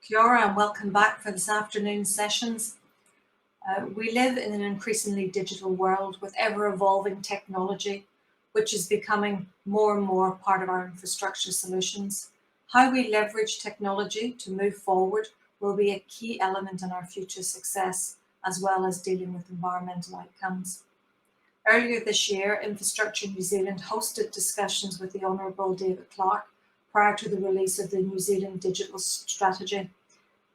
Kia ora and welcome back for this afternoon's sessions. We live in an increasingly digital world with ever-evolving technology, which is becoming more and more part of our infrastructure solutions. How we leverage technology to move forward will be a key element in our future success, as well as dealing with environmental outcomes. Earlier this year, Infrastructure New Zealand hosted discussions with the Honourable David Clark prior to the release of the New Zealand Digital Strategy.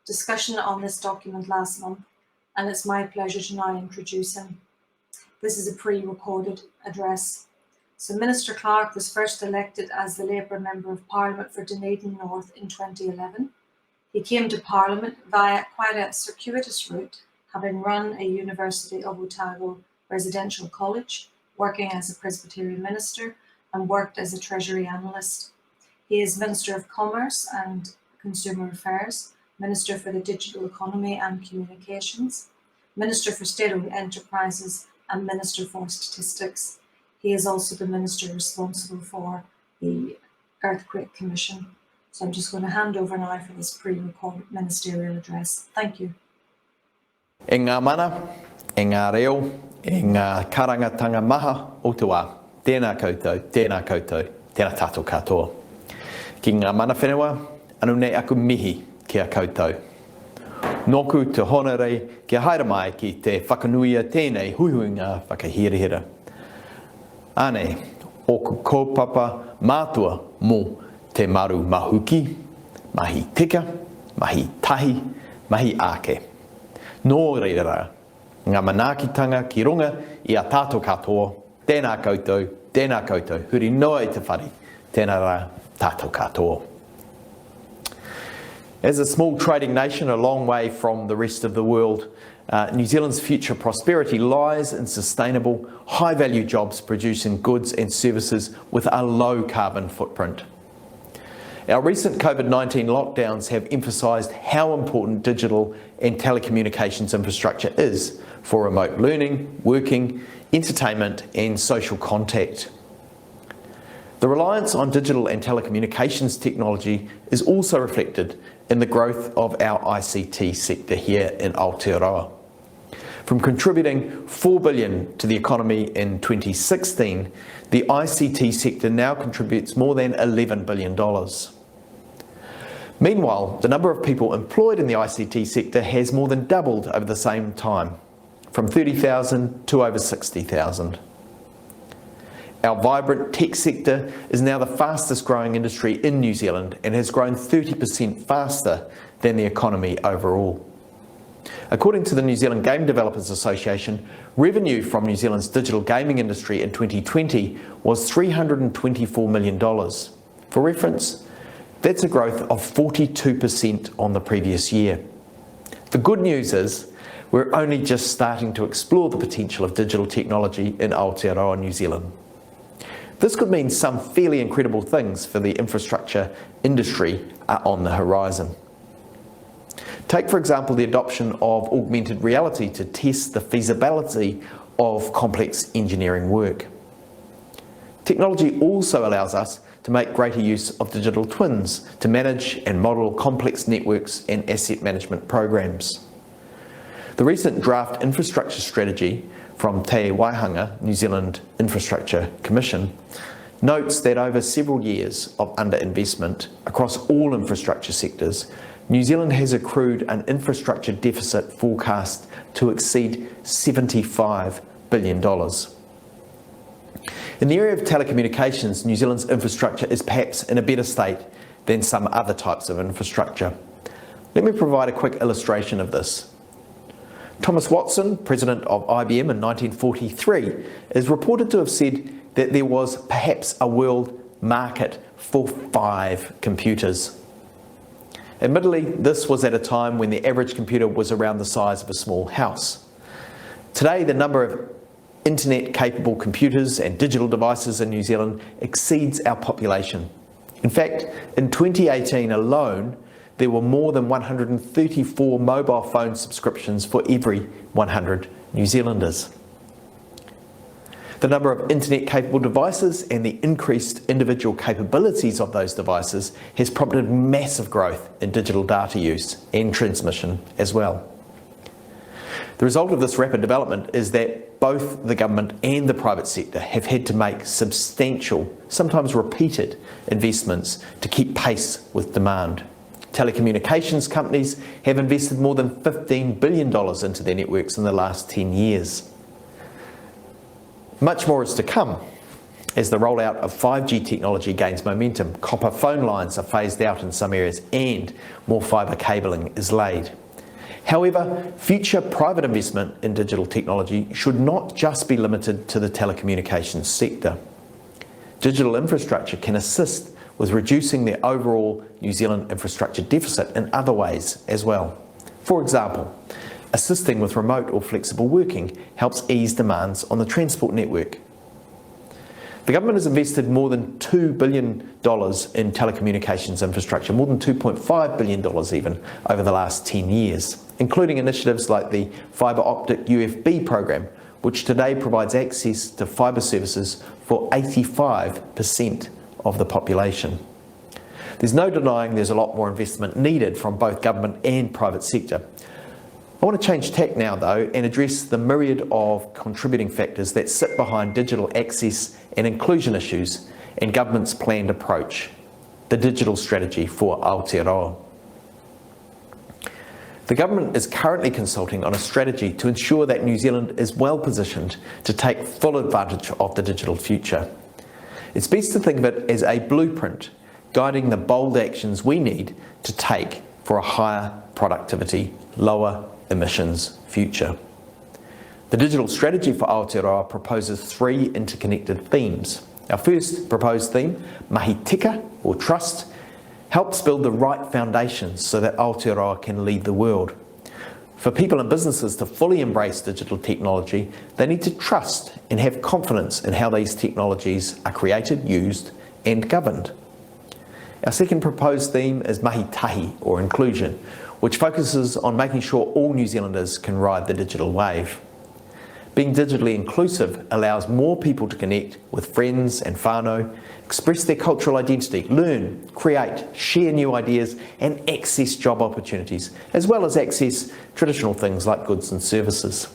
Discussion on this document last month, and it's my pleasure to now introduce him. This is a pre-recorded address. So Minister Clark was first elected as the Labour Member of Parliament for Dunedin North in 2011. He came to Parliament via quite a circuitous route, having run a University of Otago residential college, working as a Presbyterian minister, and worked as a Treasury analyst. He is Minister of Commerce and Consumer Affairs, Minister for the Digital Economy and Communications, Minister for State-owned Enterprises, and Minister for Statistics. He is also the Minister responsible for the Earthquake Commission. So I'm just going to hand over now for this pre-recorded ministerial address. Thank you. E ngā mana, e ngā reo, e ngā karangatanga maha o te wā. Tēnā koutou, tēnā tātou katoa. Ki ngā mana whenua, anu nei aku mihi kia koutou. Nōku te honorei kia haere mai ki te whakanuia tēnei huihuinga whakahirihira. Ane, oku kaupapa mātua mō te maru mahuki, mahi tika, mahi tahi, mahi ake. Nō reira, ngā manaakitanga ki runga i a tātou katoa, tēnā koutou, huri noa i te whare, tēnā rā tātou katoa. As a small trading nation a long way from the rest of the world, New Zealand's future prosperity lies in sustainable, high-value jobs producing goods and services with a low carbon footprint. Our recent COVID-19 lockdowns have emphasised how important digital and telecommunications infrastructure is for remote learning, working, entertainment and social contact. The reliance on digital and telecommunications technology is also reflected in the growth of our ICT sector here in Aotearoa. From contributing $4 billion to the economy in 2016, the ICT sector now contributes more than $11 billion. Meanwhile, the number of people employed in the ICT sector has more than doubled over the same time, from 30,000 to over 60,000. Our vibrant tech sector is now the fastest growing industry in New Zealand and has grown 30% faster than the economy overall. According to the New Zealand Game Developers Association, revenue from New Zealand's digital gaming industry in 2020 was $324 million. For reference, that's a growth of 42% on the previous year. The good news is we're only just starting to explore the potential of digital technology in Aotearoa, New Zealand. This could mean some fairly incredible things for the infrastructure industry on the horizon. Take, for example, the adoption of augmented reality to test the feasibility of complex engineering work. Technology also allows us to make greater use of digital twins to manage and model complex networks and asset management programs. The recent draft infrastructure strategy from Te Waihanga, New Zealand Infrastructure Commission, notes that over several years of underinvestment across all infrastructure sectors, New Zealand has accrued an infrastructure deficit forecast to exceed $75 billion. In the area of telecommunications, New Zealand's infrastructure is perhaps in a better state than some other types of infrastructure. Let me provide a quick illustration of this. Thomas Watson, president of IBM in 1943, is reported to have said that there was perhaps a world market for 5 computers. Admittedly, this was at a time when the average computer was around the size of a small house. Today, the number of internet-capable computers and digital devices in New Zealand exceeds our population. In fact, in 2018 alone, there were more than 134 mobile phone subscriptions for every 100 New Zealanders. The number of internet-capable devices and the increased individual capabilities of those devices has prompted massive growth in digital data use and transmission as well. The result of this rapid development is that both the government and the private sector have had to make substantial, sometimes repeated, investments to keep pace with demand. Telecommunications companies have invested more than $15 billion into their networks in the last 10 years. Much more is to come as the rollout of 5G technology gains momentum. Copper phone lines are phased out in some areas and more fibre cabling is laid. However, future private investment in digital technology should not just be limited to the telecommunications sector. Digital infrastructure can assist with reducing the overall New Zealand infrastructure deficit in other ways as well. For example, assisting with remote or flexible working helps ease demands on the transport network. The government has invested more than $2 billion in telecommunications infrastructure, more than $2.5 billion even, over the last 10 years, including initiatives like the Fibre Optic UFB program, which today provides access to fibre services for 85% of the population. There's no denying there's a lot more investment needed from both government and private sector. I want to change tack now, though, and address the myriad of contributing factors that sit behind digital access and inclusion issues and government's planned approach, the digital strategy for Aotearoa. The government is currently consulting on a strategy to ensure that New Zealand is well positioned to take full advantage of the digital future. It's best to think of it as a blueprint guiding the bold actions we need to take for a higher productivity, lower emissions future. The digital strategy for Aotearoa proposes 3 interconnected themes. Our first proposed theme, Mahi Tika, or trust, helps build the right foundations so that Aotearoa can lead the world. For people and businesses to fully embrace digital technology, they need to trust and have confidence in how these technologies are created, used and governed. Our second proposed theme is Mahi Tahi, or inclusion, which focuses on making sure all New Zealanders can ride the digital wave. Being digitally inclusive allows more people to connect with friends and whānau, express their cultural identity, learn, create, share new ideas and access job opportunities, as well as access traditional things like goods and services.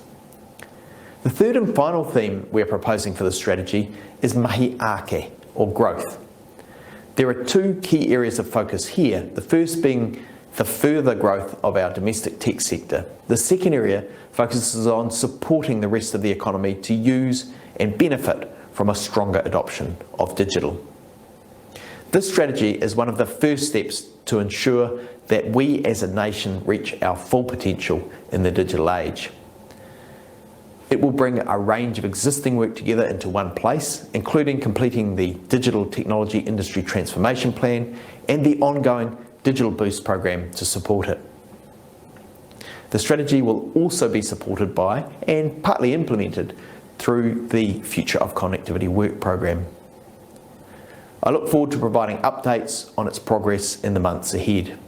The third and final theme we're proposing for this strategy is Mahi Ake, or growth. There are 2 key areas of focus here, the first being the further growth of our domestic tech sector. The second area focuses on supporting the rest of the economy to use and benefit from a stronger adoption of digital. This strategy is one of the first steps to ensure that we as a nation reach our full potential in the digital age. It will bring a range of existing work together into one place, including completing the Digital Technology Industry Transformation Plan and the ongoing Digital Boost program to support it. The strategy will also be supported by and partly implemented through the Future of Connectivity Work Program. I look forward to providing updates on its progress in the months ahead.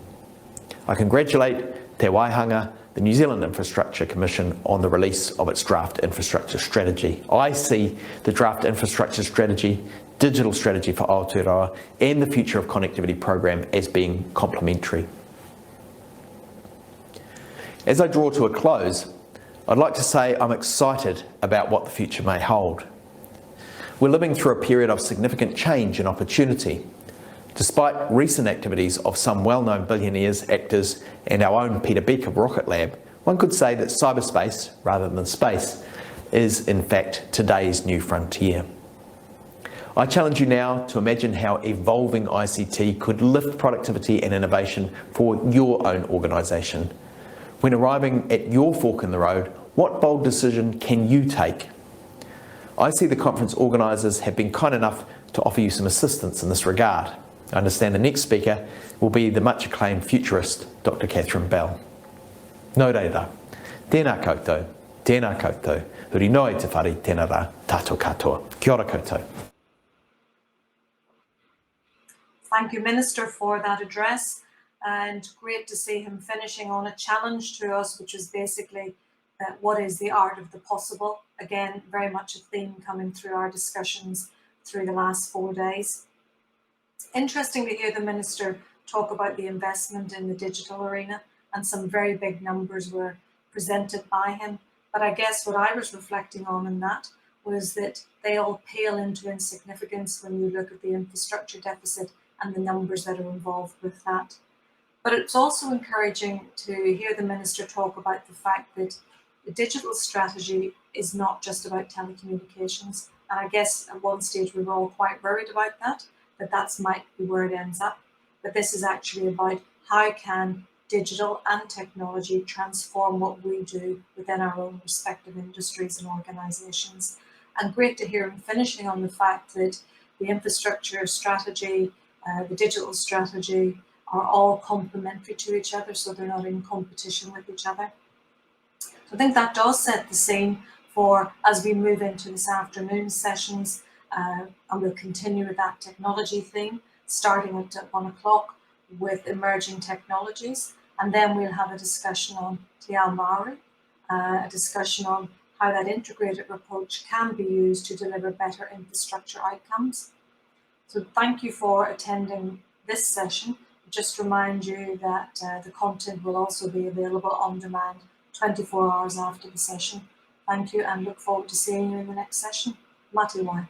I congratulate Te Waihanga, the New Zealand Infrastructure Commission, on the release of its draft infrastructure strategy. I see the draft infrastructure strategy, digital strategy for Aotearoa and the Future of Connectivity program as being complementary. As I draw to a close, I'd like to say I'm excited about what the future may hold. We're living through a period of significant change and opportunity. Despite recent activities of some well-known billionaires, actors, and our own Peter Beck of Rocket Lab, one could say that cyberspace, rather than space, is in fact today's new frontier. I challenge you now to imagine how evolving ICT could lift productivity and innovation for your own organisation. When arriving at your fork in the road, what bold decision can you take? I see the conference organisers have been kind enough to offer you some assistance in this regard. I understand the next speaker will be the much acclaimed futurist, Dr. Catherine Bell. Nō reira, tēnā koutou, tēnā koutou, huri noi te whare, tēnā rā, tātou katoa. Kia ora koutou. Thank you, Minister, for that address, and great to see him finishing on a challenge to us, which is basically that what is the art of the possible? Again, very much a theme coming through our discussions through the last 4 days. Interesting to hear the Minister talk about the investment in the digital arena, and some very big numbers were presented by him. But I guess what I was reflecting on in that was that they all pale into insignificance when you look at the infrastructure deficit and the numbers that are involved with that. But it's also encouraging to hear the Minister talk about the fact that the digital strategy is not just about telecommunications. And I guess at one stage we were all quite worried about that might be where it ends up. But this is actually about how can digital and technology transform what we do within our own respective industries and organisations. And great to hear him finishing on the fact that the infrastructure strategy, the digital strategy are all complementary to each other, so they're not in competition with each other. So I think that does set the scene for as we move into this afternoon's sessions, and we'll continue with that technology theme, starting at 1 o'clock with emerging technologies. And then we'll have a discussion on Te Ao Māori, a discussion on how that integrated approach can be used to deliver better infrastructure outcomes. So thank you for attending this session. Just remind you that the content will also be available on demand 24 hours after the session. Thank you and look forward to seeing you in the next session. Mā te wai.